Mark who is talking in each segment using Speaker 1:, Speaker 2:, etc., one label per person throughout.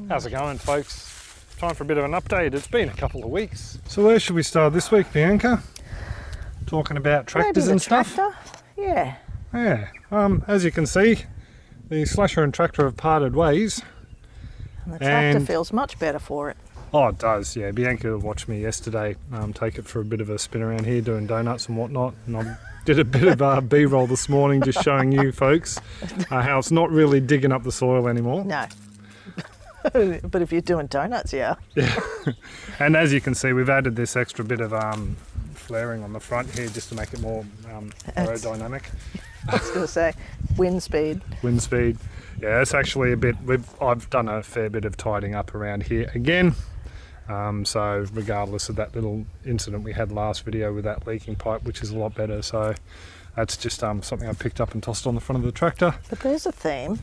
Speaker 1: How's it going, folks? Time for a bit of an update. It's been a couple of weeks. So where should we start this week, Bianca? Talking about tractors and stuff?
Speaker 2: Tractor? Yeah.
Speaker 1: Yeah. As you can see, the slasher and tractor have parted ways.
Speaker 2: And the tractor feels much better for it.
Speaker 1: Oh, it does, yeah. Bianca watched me yesterday take it for a bit of a spin around here doing donuts and whatnot. And I did a bit of B-roll this morning just showing you folks how it's not really digging up the soil anymore.
Speaker 2: No. But if you're doing donuts, yeah.
Speaker 1: Yeah. And as you can see, we've added this extra bit of flaring on the front here just to make it more aerodynamic.
Speaker 2: I was going to say, wind speed.
Speaker 1: Wind speed. Yeah, it's actually a bit, I've done a fair bit of tidying up around here again. So regardless of that little incident we had last video with that leaking pipe, which is a lot better. So that's just something I picked up and tossed on the front of the tractor.
Speaker 2: But there's a theme.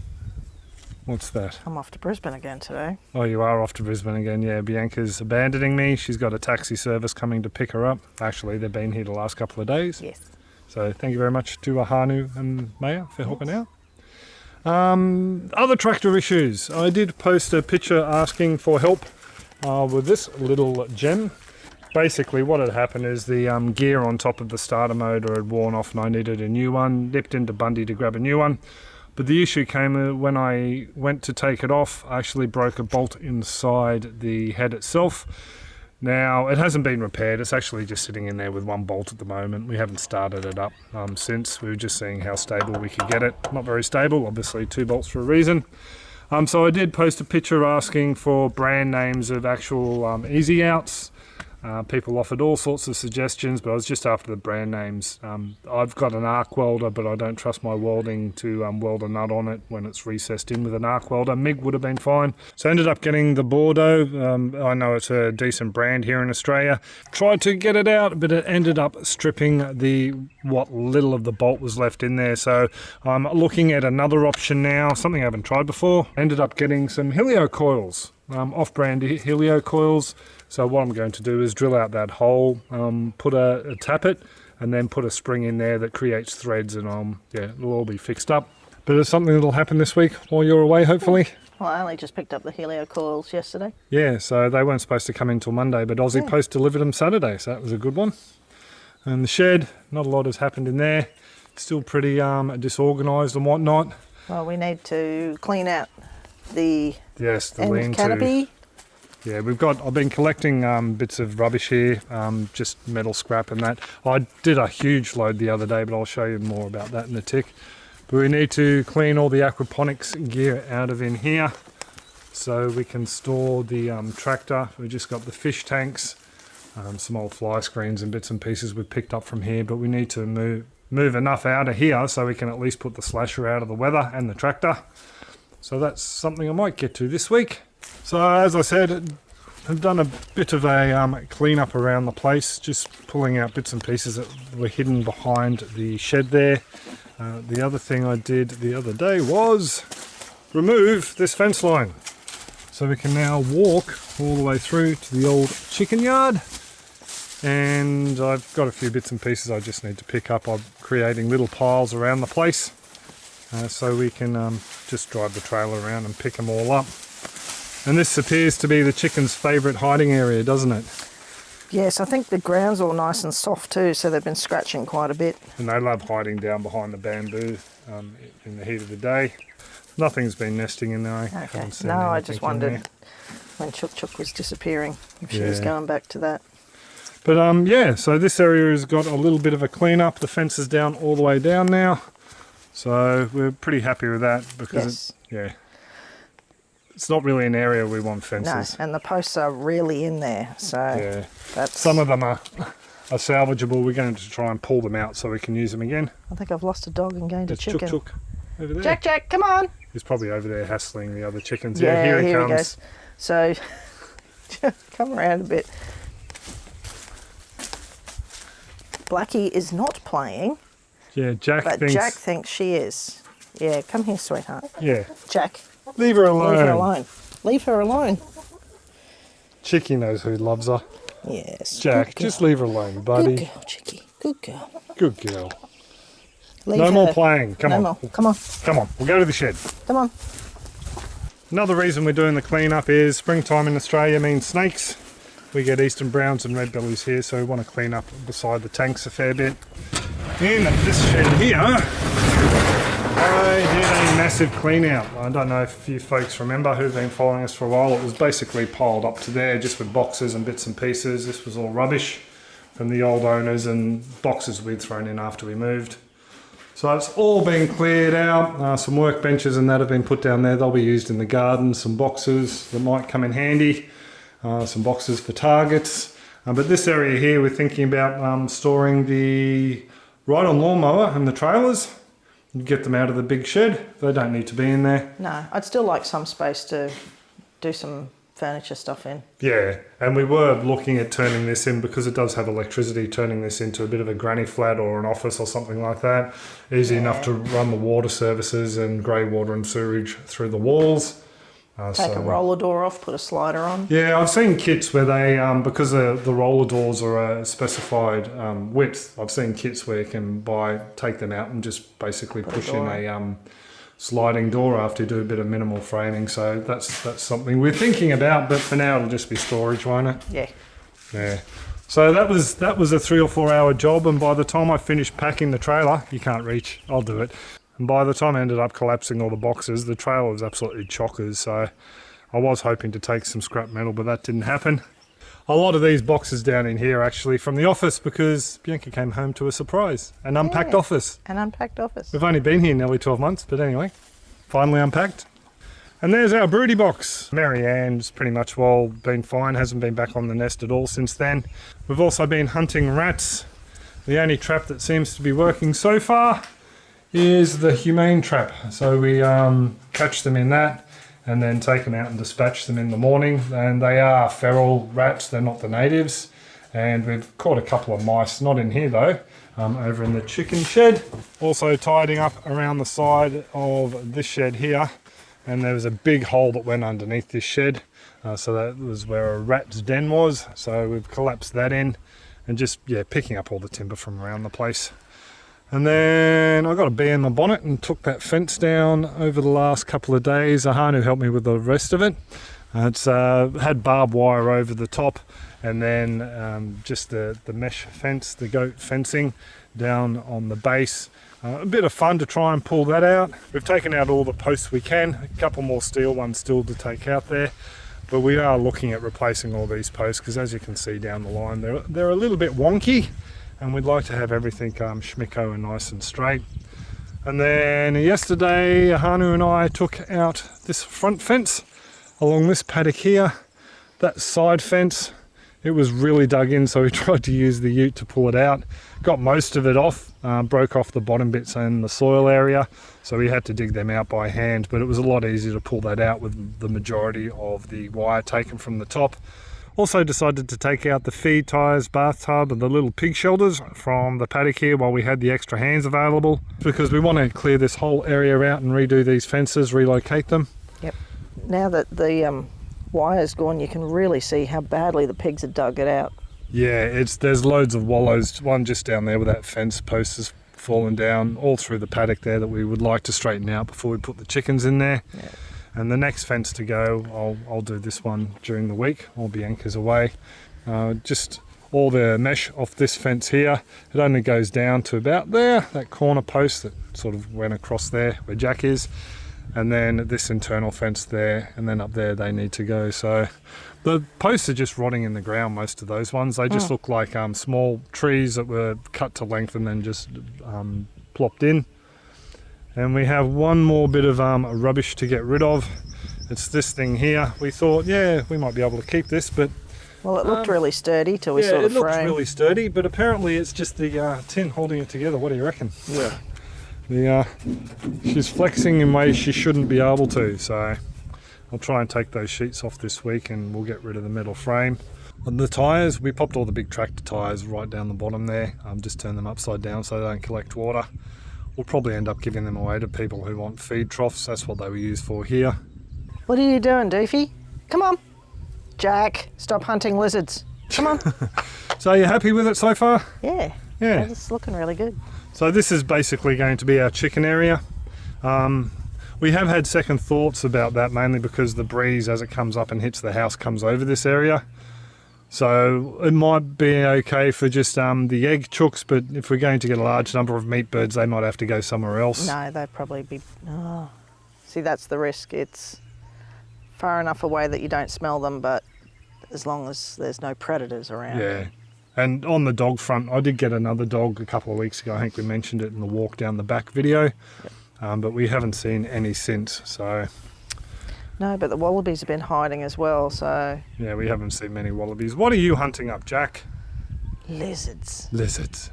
Speaker 1: What's that?
Speaker 2: I'm off to Brisbane again today.
Speaker 1: Oh, you are off to Brisbane again, yeah. Bianca's abandoning me. She's got a taxi service coming to pick her up. Actually, they've been here the last couple of days.
Speaker 2: Yes.
Speaker 1: So thank you very much to Ahanu and Maya for helping out. Other tractor issues. I did post a picture asking for help with this little gem. Basically what had happened is the gear on top of the starter motor had worn off and I needed a new one. Nipped into Bundy to grab a new one. But the issue came when I went to take it off. I actually broke a bolt inside the head itself. Now, it hasn't been repaired. It's actually just sitting in there with one bolt at the moment. We haven't started it up since. We were just seeing how stable we could get it. Not very stable, obviously 2 bolts for a reason. So I did post a picture asking for brand names of actual easy outs. People offered all sorts of suggestions, but I was just after the brand names. I've got an arc welder, but I don't trust my welding to weld a nut on it when it's recessed in with an arc welder. MIG would have been fine. So I ended up getting the Bordeaux. I know it's a decent brand here in Australia. Tried to get it out, but it ended up stripping what little of the bolt was left in there. So I'm looking at another option now, something I haven't tried before. Ended up getting some Helio coils, off-brand Helio coils. So what I'm going to do is drill out that hole, put a tappet, and then put a spring in there that creates threads, and yeah, it'll all be fixed up. But it's something that'll happen this week while you're away, hopefully.
Speaker 2: Well, I only just picked up the Helio coils yesterday.
Speaker 1: Yeah, so they weren't supposed to come in till Monday, but Aussie Post delivered them Saturday, so that was a good one. And the shed, not a lot has happened in there. It's still pretty disorganised and whatnot.
Speaker 2: Well, we need to clean out the
Speaker 1: lean-to
Speaker 2: canopy.
Speaker 1: Yeah, I've been collecting bits of rubbish here, just metal scrap and that. I did a huge load the other day, but I'll show you more about that in a tick. But we need to clean all the aquaponics gear out of in here so we can store the tractor. We just got the fish tanks, some old fly screens and bits and pieces we've picked up from here, but we need to move enough out of here so we can at least put the slasher out of the weather and the tractor. So that's something I might get to this week. So as I said, I've done a bit of a clean up around the place, just pulling out bits and pieces that were hidden behind the shed there. The other thing I did the other day was remove this fence line. So we can now walk all the way through to the old chicken yard. And I've got a few bits and pieces I just need to pick up. I'm creating little piles around the place so we can just drive the trailer around and pick them all up. And this appears to be the chicken's favourite hiding area, doesn't it?
Speaker 2: Yes, I think the ground's all nice and soft too, so they've been scratching quite a bit.
Speaker 1: And they love hiding down behind the bamboo in the heat of the day. Nothing's been nesting in there.
Speaker 2: Okay. No, I just wondered when Chook Chook was disappearing, if she was going back to that.
Speaker 1: But yeah, so this area has got a little bit of a clean up. The fence is down all the way down now. So we're pretty happy with that because it's not really an area we want fences.
Speaker 2: No, and the posts are really in there, so
Speaker 1: some of them are salvageable. We're going to try and pull them out so we can use them again.
Speaker 2: I think I've lost a dog and gained a chicken.
Speaker 1: Chook Chook over there.
Speaker 2: Jack, come on!
Speaker 1: He's probably over there hassling the other chickens.
Speaker 2: Yeah,
Speaker 1: here he comes.
Speaker 2: He goes. So, come around a bit. Blackie is not playing.
Speaker 1: Yeah,
Speaker 2: Jack thinks she is. Yeah, come here, sweetheart.
Speaker 1: Yeah.
Speaker 2: Jack.
Speaker 1: Leave her alone.
Speaker 2: Leave her alone. Leave her alone.
Speaker 1: Chickie knows who loves her.
Speaker 2: Yes.
Speaker 1: Jack, just leave her alone, buddy.
Speaker 2: Good girl, Chickie. Good girl.
Speaker 1: Good girl.
Speaker 2: Leave
Speaker 1: no
Speaker 2: her.
Speaker 1: more playing. Come on.
Speaker 2: More. Come on.
Speaker 1: Come on. We'll go to the shed.
Speaker 2: Come on.
Speaker 1: Another reason we're doing the cleanup is springtime in Australia means snakes. We get eastern browns and red bellies here, so we want to clean up beside the tanks a fair bit. In this shed here, I did a massive clean out. I don't know if you folks remember who've been following us for a while. It was basically piled up to there just with boxes and bits and pieces. This was all rubbish from the old owners and boxes we'd thrown in after we moved. So it's all been cleared out. Some workbenches and that have been put down there. They'll be used in the garden. Some boxes that might come in handy. Some boxes for targets. But this area here, we're thinking about storing the ride-on lawnmower and the trailers. You get them out of the big shed. They don't need to be in there.
Speaker 2: No, I'd still like some space to do some furniture stuff in.
Speaker 1: Yeah, and we were looking at turning this in, because it does have electricity, turning this into a bit of a granny flat or an office or something like that. Easy enough to run the water services and grey water and sewerage through the walls.
Speaker 2: Take a roller door off, put a slider on.
Speaker 1: Yeah, I've seen kits where they, because the roller doors are a specified width, I've seen kits where you can take them out and just basically push in a sliding door after you do a bit of minimal framing. So that's something we're thinking about, but for now it'll just be storage, won't it?
Speaker 2: Yeah.
Speaker 1: Yeah. So that was a 3 or 4 hour job, and by the time I finished packing the trailer, you can't reach, I'll do it. And by the time I ended up collapsing all the boxes, the trailer was absolutely chockers. So I was hoping to take some scrap metal, but that didn't happen. A lot of these boxes down in here actually from the office, because Bianca came home to a surprise, an unpacked office.
Speaker 2: An unpacked office.
Speaker 1: We've only been here nearly 12 months, but anyway, finally unpacked. And there's our broody box. Marianne's pretty much been fine, hasn't been back on the nest at all since then. We've also been hunting rats. The only trap that seems to be working so far is the humane trap. So we catch them in that and then take them out and dispatch them in the morning. And they are feral rats, they're not the natives. And we've caught a couple of mice, not in here though, over in the chicken shed. Also tidying up around the side of this shed here. And there was a big hole that went underneath this shed. So that was where a rat's den was. So we've collapsed that in and just, picking up all the timber from around the place. And then I got a bee in my bonnet and took that fence down over the last couple of days. Ahanu helped me with the rest of it. It's had barbed wire over the top, and then just the mesh fence, the goat fencing down on the base. A bit of fun to try and pull that out. We've taken out all the posts we can, a couple more steel ones still to take out there. But we are looking at replacing all these posts, because as you can see down the line, they're a little bit wonky. And we'd like to have everything schmicko and nice and straight. And then yesterday, Ahanu and I took out this front fence along this paddock here. That side fence, it was really dug in, so we tried to use the ute to pull it out. Got most of it off, broke off the bottom bits and the soil area, so we had to dig them out by hand, but it was a lot easier to pull that out with the majority of the wire taken from the top. Also decided to take out the feed tyres, bathtub and the little pig shelters from the paddock here while we had the extra hands available, because we want to clear this whole area out and redo these fences, relocate them.
Speaker 2: Yep. Now that the wire's gone, you can really see how badly the pigs had dug it out.
Speaker 1: Yeah, there's loads of wallows, one just down there where that fence post has fallen down, all through the paddock there, that we would like to straighten out before we put the chickens in there. Yeah. And the next fence to go, I'll do this one during the week while Bianca's away. Just all the mesh off this fence here, it only goes down to about there, that corner post that sort of went across there where Jack is. And then this internal fence there, and then up there they need to go. So the posts are just rotting in the ground, most of those ones. They just look like small trees that were cut to length and then just plopped in. And we have one more bit of rubbish to get rid of. It's this thing here. We thought, we might be able to keep this, but...
Speaker 2: Well, it looked really sturdy till we saw the frame.
Speaker 1: Yeah, it looked really sturdy, but apparently it's just the tin holding it together. What do you reckon? Yeah. She's flexing in ways she shouldn't be able to, so I'll try and take those sheets off this week and we'll get rid of the metal frame. On the tyres, we popped all the big tractor tyres right down the bottom there. Just turn them upside down so they don't collect water. We'll probably end up giving them away to people who want feed troughs. That's what they were used for here.
Speaker 2: What are you doing, Doofy? Come on. Jack, stop hunting lizards. Come on.
Speaker 1: So are you happy with it so far?
Speaker 2: Yeah. It's looking really good.
Speaker 1: So this is basically going to be our chicken area. We have had second thoughts about that, mainly because the breeze as it comes up and hits the house comes over this area. So it might be okay for just the egg chooks, but if we're going to get a large number of meat birds, they might have to go somewhere else.
Speaker 2: No, they'd probably be... Oh. See, that's the risk. It's far enough away that you don't smell them, but as long as there's no predators around.
Speaker 1: Yeah. And on the dog front, I did get another dog a couple of weeks ago. I think we mentioned it in the walk down the back video.
Speaker 2: Yep.
Speaker 1: But we haven't seen any since, so...
Speaker 2: No, but the wallabies have been hiding as well, so...
Speaker 1: Yeah, we haven't seen many wallabies. What are you hunting up, Jack?
Speaker 2: Lizards.
Speaker 1: Lizards.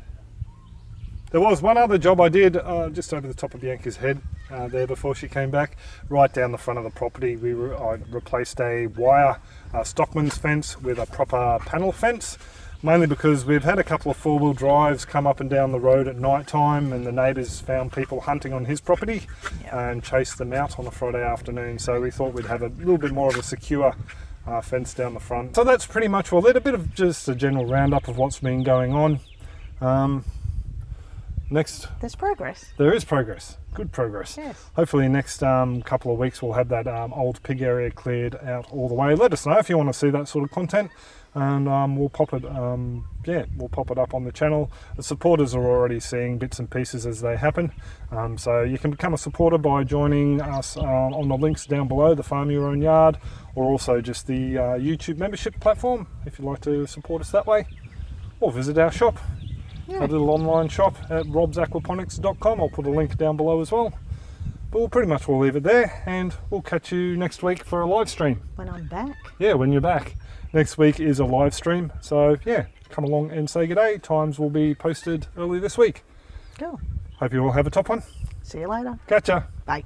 Speaker 1: There was one other job I did just over the top of Bianca's head there before she came back. Right down the front of the property, I replaced a wire stockman's fence with a proper panel fence. Mainly because we've had a couple of four-wheel drives come up and down the road at night time, and the neighbours found people hunting on his property and chased them out on a Friday afternoon. So we thought we'd have a little bit more of a secure fence down the front. So that's pretty much all. A bit of just a general roundup of what's been going on. Next,
Speaker 2: There's progress.
Speaker 1: there is progress. Good progress.
Speaker 2: Yes.
Speaker 1: Hopefully next couple of weeks we'll have that old pig area cleared out all the way. Let us know if you want to see that sort of content, and we'll pop it. We'll pop it up on the channel. The supporters are already seeing bits and pieces as they happen, so you can become a supporter by joining us on the links down below, the Farm Your Own Yard, or also just the YouTube membership platform if you'd like to support us that way, or visit our shop.
Speaker 2: Yeah.
Speaker 1: A little online shop at robsaquaponics.com. I'll put a link down below as well. But we'll pretty much leave it there, and we'll catch you next week for a live stream.
Speaker 2: When I'm back.
Speaker 1: Yeah, when you're back. Next week is a live stream, so yeah, come along and say good day. Times will be posted early this week.
Speaker 2: Cool.
Speaker 1: Hope you all have a top one.
Speaker 2: See you later.
Speaker 1: Catch ya.
Speaker 2: Bye.